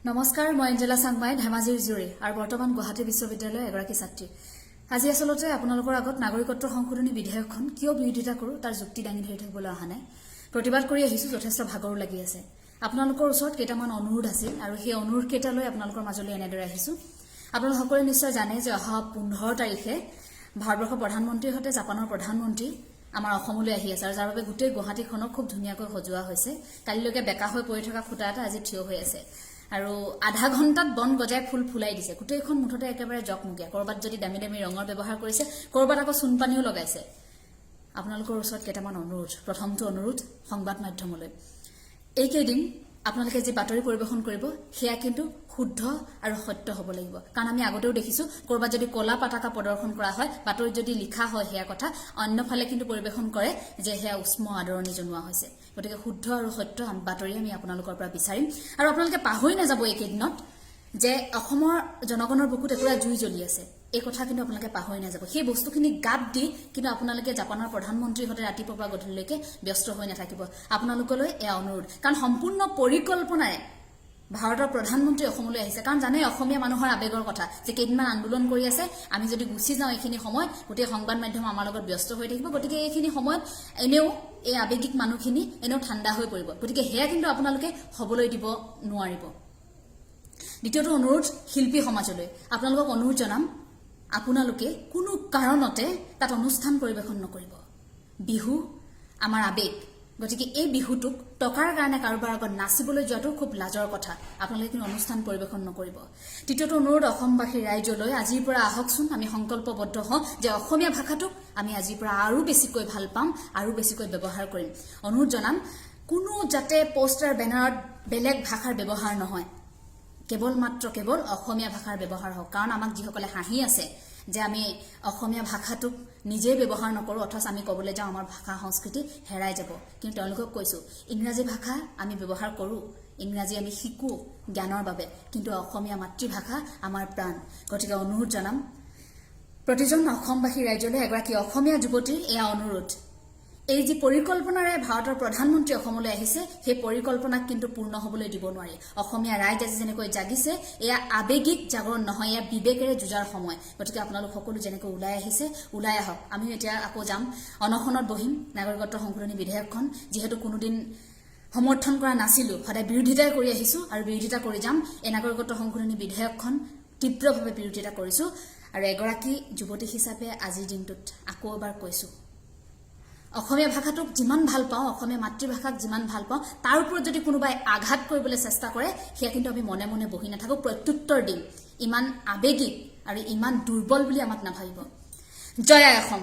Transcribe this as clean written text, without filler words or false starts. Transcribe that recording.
নমস্কাৰ, মই এঞ্জেলা চাংমাই ধেমাজিৰ জুৰি আৰু বৰ্তমান গুৱাহাটী বিশ্ববিদ্যালয়ৰ এগৰাকী ছাত্ৰী। আজি আচলতে আপোনালোকৰ আগত নাগৰিকত্ব সংশোধনী বিধেয়কখন কিয় বিৰোধিতা কৰোঁ তাৰ যুক্তি দাঙি ধৰি থাকিবলৈ অহা নাই। প্ৰতিবাদ কৰি আহিছোঁ, যথেষ্ট ভাগৰো লাগি আছে। আপোনালোকৰ ওচৰত কেইটামান অনুৰোধ আছিল আৰু সেই অনুৰোধ কেইটালৈ আপোনালোকৰ মাজলৈ এনেদৰে আহিছোঁ। আপোনালোক সকলোৱে নিশ্চয় জানে যে অহা 15 তাৰিখে ভাৰতবৰ্ষৰ প্ৰধানমন্ত্ৰীৰ সৈতে জাপানৰ প্ৰধানমন্ত্ৰী আমাৰ অসমলৈ আহি আছে আৰু যাৰ বাবে গোটেই গুৱাহাটীখনক খুব ধুনীয়াকৈ সজোৱা হৈছে। কালিলৈকে বেকা হৈ পৰি থকা খুঁটা এটা আজি থিয় হৈ আছে আৰু আধা ঘণ্টাত বন গজাই ফুল ফুলাই দিছে। গোটেইখন মুঠতে একেবাৰে জকমকীয়া। কৰবাত যদি দামী দামী ৰঙৰ ব্যৱহাৰ কৰিছে, কৰবাত আকৌ চূণপানীও লগাইছে। আপোনালোকৰ ওচৰত কেইটামান অনুৰোধ। প্ৰথমটো অনুৰোধ সংবাদ মাধ্যমলৈ, এইকেইদিন আপোনালোকে যি বাতৰি পৰিৱেশন কৰিব সেয়া কিন্তু শুদ্ধ আৰু সত্য হ'ব লাগিব। কাৰণ আমি আগতেও দেখিছোঁ কৰবাত যদি কলা পতাকা প্ৰদৰ্শন কৰা হয়, বাতৰিত যদি লিখা হয় সেয়া কথা, অন্যফালে কিন্তু পৰিৱেশন কৰে যে সেয়া উষ্ম আদৰণি জনোৱা হৈছে। গতিকে শুদ্ধ আৰু সত্য বাতৰি আমি আপোনালোকৰ পৰা বিচাৰিম। আৰু আপোনালোকে পাহৰি নাযাব এইকেইদিনত যে অসমৰ জনগণৰ বুকুত একুৰা জুই জ্বলি আছে। এই কথা কিন্তু আপোনালোকে পাহৰি নাযাব। সেই বস্তুখিনি গাত দি কিন্তু আপোনালোকে জাপানৰ প্ৰধানমন্ত্ৰীৰ সৈতে ৰাতিপুৱাৰ পৰা গধূলিলৈকে ব্যস্ত হৈ নাথাকিব। আপোনালোকলৈ এয়া অনুৰোধ। কাৰণ সম্পূৰ্ণ পৰিকল্পনাৰে ভাৰতৰ প্ৰধানমন্ত্ৰী অসমলৈ আহিছে। কাৰণ জানে অসমীয়া মানুহৰ আৱেগৰ কথা যে কেইদিনমান আন্দোলন কৰি আছে, আমি যদি গুচি যাওঁ এইখিনি সময়ত গোটেই সংবাদ মাধ্যম আমাৰ লগত ব্যস্ত হৈ থাকিব। গতিকে এইখিনি সময়ত এনেও এই আৱেগিক মানুহখিনি এনেও ঠাণ্ডা হৈ পৰিব। গতিকে সেয়া কিন্তু আপোনালোকে হ'বলৈ দিব নোৱাৰিব। দ্বিতীয়টো অনুৰোধ শিল্পী সমাজলৈ। আপোনালোকক অনুৰোধ জনাম, আপোনালোকে কোনো কাৰণতে তাত অনুষ্ঠান পৰিৱেশন নকৰিব। বিহু আমাৰ আৱেগ। গতিকে এই বিহুটোক টকাৰ কাৰণে কাৰোবাৰ আগত নাচিবলৈ যোৱাটো খুব লাজৰ কথা। আপোনালোকে কিন্তু অনুষ্ঠান পৰিৱেশন নকৰিব। তৃতীয়টো অনুৰোধ অসমবাসী ৰাইজলৈ, আজিৰ পৰা আহকচোন আমি সংকল্পবদ্ধ হওঁ যে অসমীয়া ভাষাটোক আমি আজিৰ পৰা আৰু বেছিকৈ ভাল পাম, আৰু বেছিকৈ ব্যৱহাৰ কৰিম। অনুৰোধ জনাম, কোনো যাতে পোষ্টাৰ বেনাৰত বেলেগ ভাষাৰ ব্যৱহাৰ নহয়, কেৱল অসমীয়া ভাষাৰ ব্যৱহাৰ হওক। কাৰণ আমাক যিসকলে হাঁহি আছে যে আমি অসমীয়া ভাষাটোক নিজেই ব্যৱহাৰ নকৰোঁ, অথচ আমি ক'বলৈ যাওঁ আমাৰ ভাষা সংস্কৃতি হেৰাই যাব। কিন্তু তেওঁলোকক কৈছোঁ, ইংৰাজী ভাষা আমি ব্যৱহাৰ কৰোঁ, ইংৰাজী আমি শিকোঁ জ্ঞানৰ বাবে, কিন্তু অসমীয়া মাতৃভাষা আমাৰ প্ৰাণ। গতিকে অনুৰোধ জনাম প্ৰতিজন অসমবাসী ৰাইজলৈ, এগৰাকী অসমীয়া যুৱতীৰ এয়া অনুৰোধ। এই যি পৰিকল্পনাৰে ভাৰতৰ প্ৰধানমন্ত্ৰী অসমলৈ আহিছে, সেই পৰিকল্পনাক কিন্তু পূৰ্ণ হ'বলৈ দিব নোৱাৰি। অসমীয়া ৰাইজ আজি যেনেকৈ জাগিছে, এয়া আৱেগিক জাগৰণ নহয়, এয়া বিবেকেৰে যুঁজাৰ সময়। গতিকে আপোনালোক সকলো যেনেকৈ ওলাই আহিছে, ওলাই আহক। আমিও এতিয়া আকৌ যাম, অনশনত বহিম নাগৰিকত্ব সংশোধনী বিধেয়কখন। যিহেতু কোনোদিন সমৰ্থন কৰা নাছিলোঁ, সদায় বিৰোধিতাই কৰি আহিছোঁ আৰু বিৰোধিতা কৰি যাম। এই নাগৰিকত্ব সংশোধনী বিধেয়কখন তীব্ৰভাৱে বিৰোধিতা কৰিছোঁ। আৰু এগৰাকী যুৱতী হিচাপে আজিৰ দিনটোত আকৌ এবাৰ কৈছোঁ, অসমীয়া ভাষাটোক যিমান ভাল পাওঁ, অসমীয়া মাতৃভাষাক যিমান ভাল পাওঁ, তাৰ ওপৰত যদি কোনোবাই আঘাত কৰিবলৈ চেষ্টা কৰে, সেয়া কিন্তু আমি মনে মনে বহি নাথাকোঁ, প্ৰত্যুত্তৰ দিম। ইমান আৱেগিক আৰু ইমান দুৰ্বল বুলি আমাক নাভাবিব। জয় আই অসম।